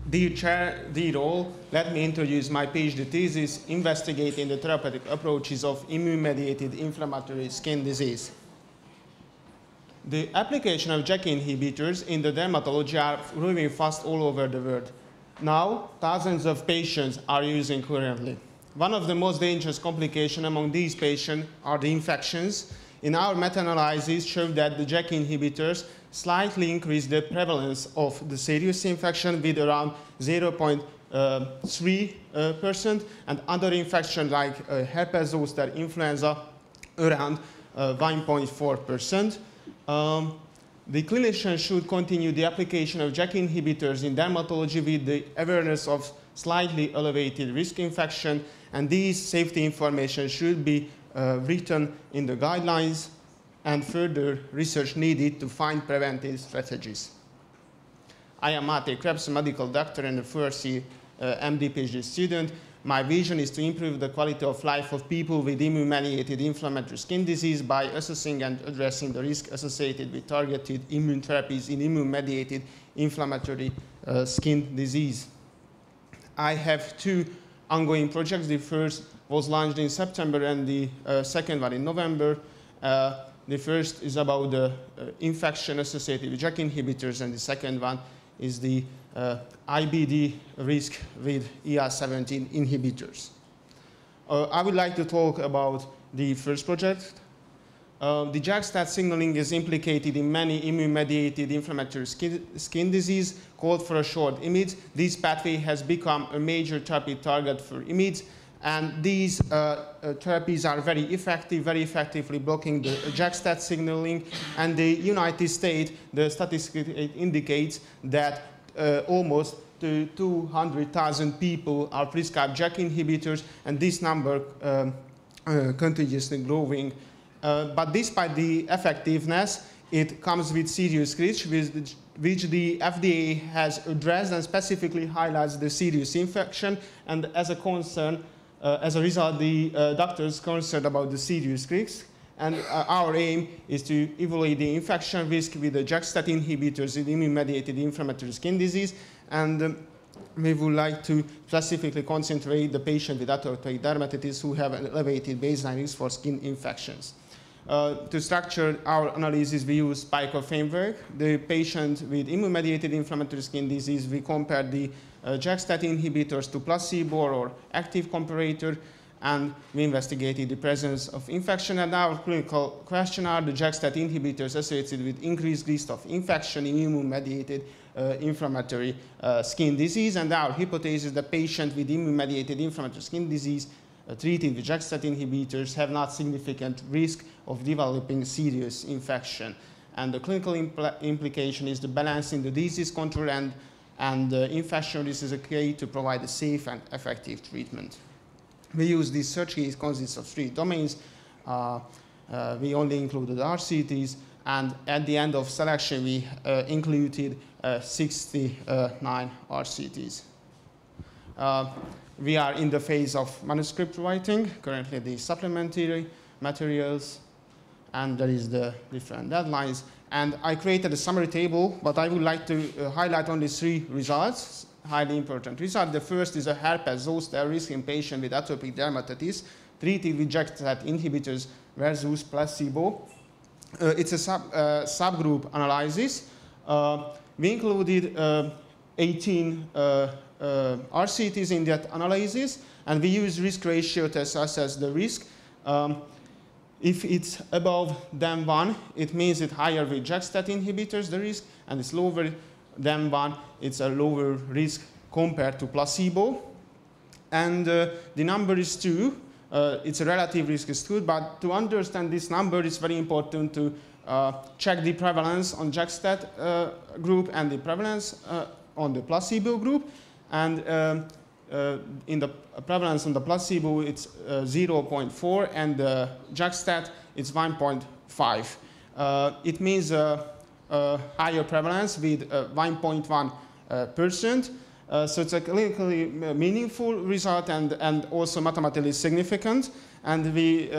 Dear Chair, dear all, let me introduce my PhD thesis investigating the therapeutic approaches of immune-mediated inflammatory skin disease. The application of JAK inhibitors in the dermatology are growing fast all over the world. Now, thousands of patients are using currently. One of the most dangerous complications among these patients are the infections. In our meta-analysis showed that the JAK inhibitors slightly increase the prevalence of the serious infection with around 0.3%, and other infections like herpes zoster, influenza around 1.4%. The clinician should continue the application of JAK inhibitors in dermatology with the awareness of slightly elevated risk infection, and these safety information should be written in the guidelines, and further research needed to find preventive strategies. I am Máté, Krebs, a medical doctor and a first-year MD PhD student. My vision is to improve the quality of life of people with immune-mediated inflammatory skin disease by assessing and addressing the risk associated with targeted immune therapies in immune-mediated inflammatory skin disease. I have two ongoing projects. The first was launched in September and the second one in November. The first is about the infection associated with JAK inhibitors, and the second one is the IBD risk with ER17 inhibitors. I would like to talk about the first project. The JAK-STAT signaling is implicated in many immune-mediated inflammatory skin disease. Called for a short IMiDs, this pathway has become a major therapy target for IMiDs, and these therapies are very effectively blocking the JAK-STAT signaling. And the United States, the statistics indicates that almost 200,000 people are prescribed JAK inhibitors, and this number continuously growing. But despite the effectiveness, it comes with serious risks, which the FDA has addressed and specifically highlights the serious infection. And as a concern, as a result, the doctors concerned about the serious risks. And our aim is to evaluate the infection risk with the JAK-STAT inhibitors in immune-mediated inflammatory skin disease. And we would like to specifically concentrate the patient with atopic dermatitis who have an elevated baseline risk for skin infections. To structure our analysis, we use SPICO framework. The patient with immune-mediated inflammatory skin disease, we compare the JAK-STAT inhibitors to placebo or active comparator, and we investigated the presence of infection. And our clinical question are the JAK-STAT inhibitors associated with increased risk of infection in immune-mediated inflammatory skin disease. And our hypothesis is that patients with immune-mediated inflammatory skin disease treated with JAK-STAT inhibitors have not significant risk of developing serious infection. And the clinical implication is the balance in the disease control and infection risk is a key to provide a safe and effective treatment. We use this search case consists of 3 domains. We only included RCTs, and at the end of selection, we included 69 RCTs. We are in the phase of manuscript writing, currently the supplementary materials, and there is the different deadlines. And I created a summary table, but I would like to highlight only 3 results, highly important results. The first is a herpes zoster risk in patient with atopic dermatitis treated with JAK-STAT inhibitors versus placebo. It's a subgroup analysis. We included 18 RCTs in that analysis, and we use risk ratio to assess the risk. If it's above than 1, it means it's higher with JAK-STAT inhibitors, the risk, and it's lower than 1, it's a lower risk compared to placebo. And the number is 2. It's a relative risk is 2, but to understand this number, it's very important to check the prevalence on JAK-STAT group and the prevalence on the placebo group. And in the prevalence on the placebo, it's 0.4, and the JAK-STAT, it's 1.5. It means a higher prevalence with 1.1%. So it's a clinically meaningful result and also mathematically significant. And we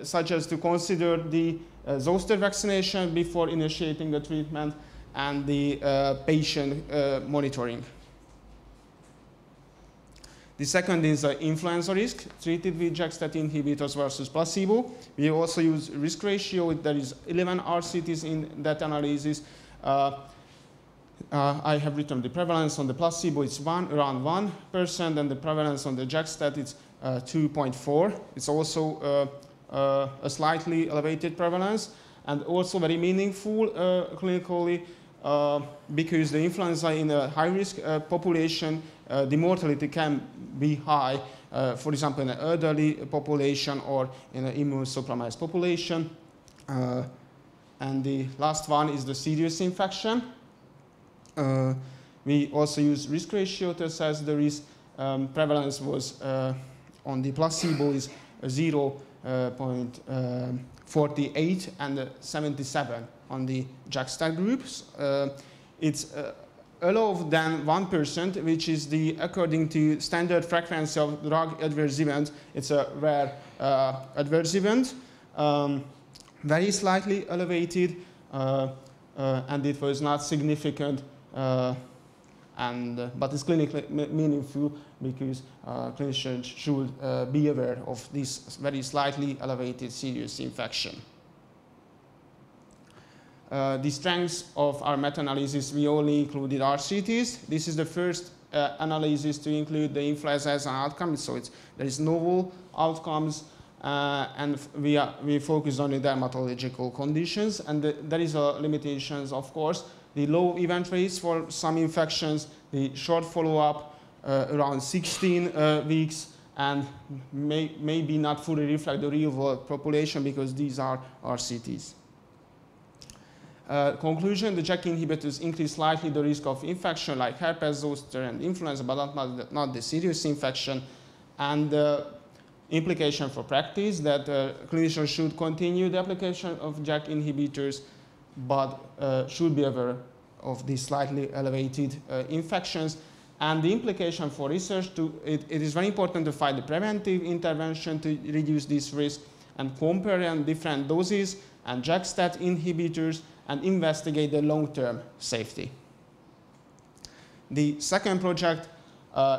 suggest to consider the zoster vaccination before initiating the treatment and the patient monitoring. The second is influenza risk treated with JAK-STAT inhibitors versus placebo. We also use risk ratio. There is 11 RCTs in that analysis. I have written the prevalence on the placebo, it's around 1%, and the prevalence on the JAK-STAT is 2.4. It's also a slightly elevated prevalence, and also very meaningful clinically because the influenza in a high-risk population, the mortality can be high, for example, in an elderly population or in an immunosuppressed population. And the last one is the serious infection. We also use risk ratio to assess the risk. Prevalence was on the placebo is 0.48 and 77 on the JAK-STAT groups. It's lower than 1%, which is the, according to standard frequency of drug adverse event, it's a rare adverse event. Very slightly elevated, and it was not significant, but it's clinically meaningful because clinicians should be aware of this very slightly elevated serious infection. The strengths of our meta-analysis, we only included RCTs. This is the first analysis to include the influenza as an outcome, so there is novel outcomes, and we focus on the dermatological conditions, and there is limitations, of course. The low event rates for some infections, the short follow-up, around 16 weeks, and maybe not fully reflect the real-world population because these are RCTs. Conclusion, the JAK inhibitors increase slightly the risk of infection like herpes zoster and influenza, but not the serious infection. And implication for practice that clinicians should continue the application of JAK inhibitors, but should be aware of these slightly elevated infections. And the implication for research, it is very important to find the preventive intervention to reduce this risk and compare different doses and JAK-STAT inhibitors and investigate the long-term safety. The second project,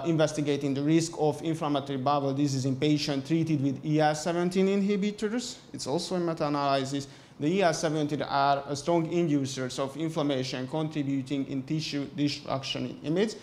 investigating the risk of inflammatory bowel disease in patients treated with IL-17 inhibitors. It's also a meta-analysis. The IL-17 are strong inducers of inflammation contributing in tissue destruction in image.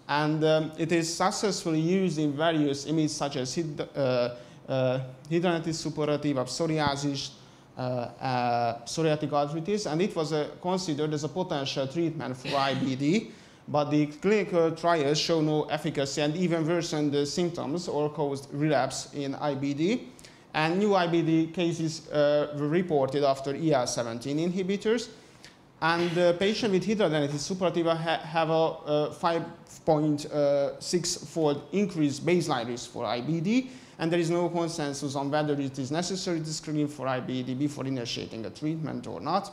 And it is successfully used in various images such as hidradenitis suppurativa, psoriasis, psoriatic arthritis, and it was considered as a potential treatment for IBD, but the clinical trials show no efficacy and even worsened the symptoms or caused relapse in IBD. And new IBD cases were reported after IL-17 inhibitors. And the patient with hidradenitis suppurativa have a 5.6-fold increased baseline risk for IBD, and there is no consensus on whether it is necessary to screen for IBD before initiating a treatment or not.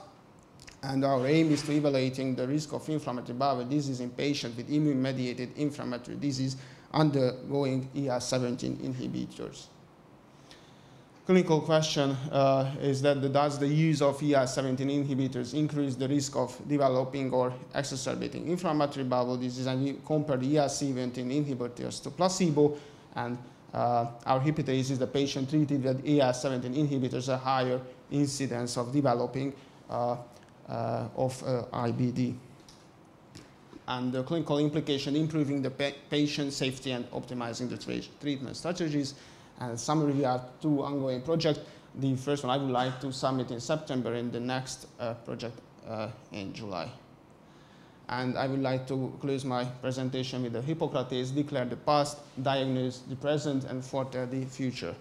And our aim is to evaluating the risk of inflammatory bowel disease in patients with immune-mediated inflammatory disease undergoing IL-17 inhibitors. Clinical question is that does the use of IL-17 inhibitors increase the risk of developing or exacerbating inflammatory bowel disease? And we compare the IL-17 inhibitors to placebo, and our hypothesis is the patient treated with IL-17 inhibitors a higher incidence of developing IBD. And the clinical implication, improving the patient safety and optimizing the treatment strategies. And summary, we have two ongoing projects. The first one I would like to submit in September, and the next project in July. And I would like to close my presentation with the Hippocrates: declare the past, diagnose the present, and foretell the future.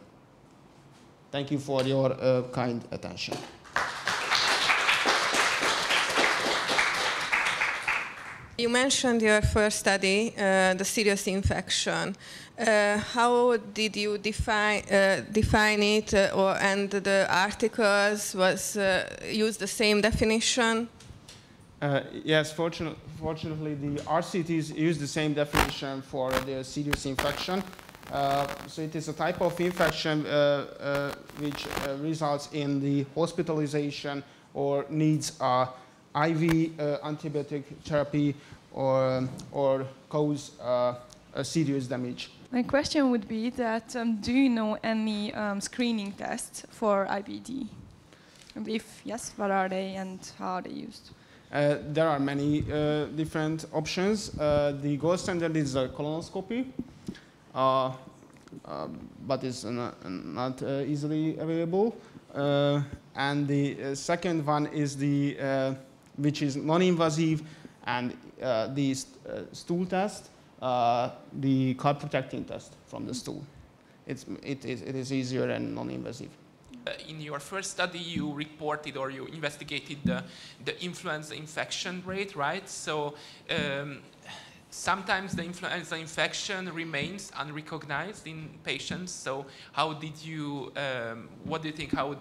Thank you for your kind attention. You mentioned your first study, the serious infection. How did you define it, and the articles use the same definition? Yes, fortunately, the RCTs use the same definition for the serious infection. So it is a type of infection which results in the hospitalization or needs IV antibiotic therapy or cause serious damage. My question would be that do you know any screening tests for IBD? And if yes, what are they and how are they used? There are many different options. The gold standard is a colonoscopy, but it's not easily available. And the second one is the which is non-invasive, and the stool test, the carb protecting test from the stool. It is easier and non-invasive. In your first study, you reported or you investigated the influenza infection rate, right? So sometimes the influenza infection remains unrecognized in patients. So how did you, what do you think, how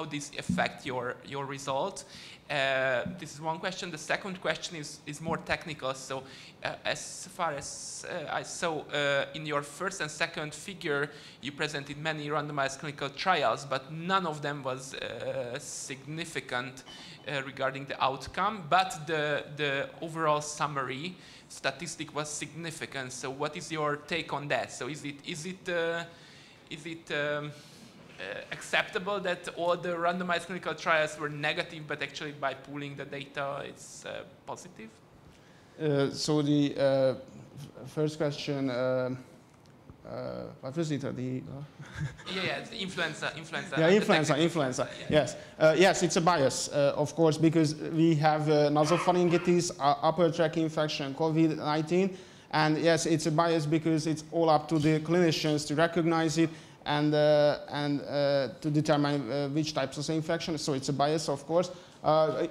this affect your result? This is one question. The second question is more technical. So as far as I saw in your first and second figure, you presented many randomized clinical trials, but none of them was significant regarding the outcome. But the overall summary statistic was significant. So what is your take on that? So is it acceptable that all the randomized clinical trials were negative, but actually by pooling the data, it's positive? So the first question, what was it? The influenza. Yeah, influenza. Yeah. Yes, yes, it's a bias, of course, because we have nasopharyngitis, upper tract infection, COVID-19, and yes, it's a bias because it's all up to the clinicians to recognize it and to determine which types of infection. So it's a bias, of course.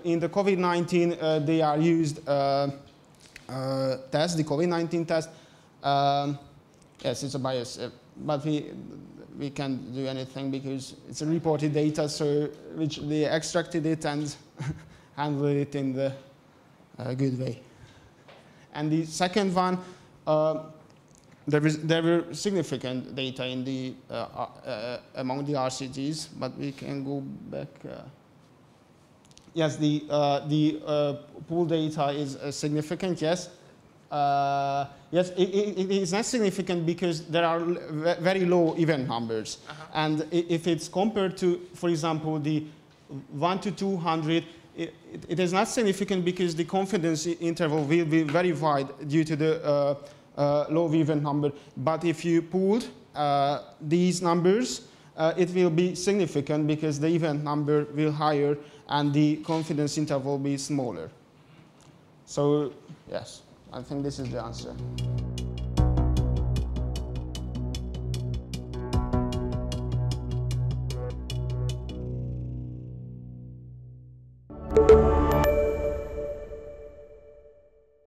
In the COVID-19, they are used test, the COVID-19 test. Yes, it's a bias, but we can't do anything because it's a reported data, so which they extracted it and handled it in the good way. And the second one, there were significant data in the among the RCTs, but we can go back. Yes, the pool data is significant. Yes, yes, it is not significant because there are very low event numbers, and if it's compared to, for example, the 1 to 200. It is not significant because the confidence interval will be very wide due to the low event number. But if you pooled these numbers, it will be significant because the event number will higher and the confidence interval will be smaller. So yes, I think this is the answer.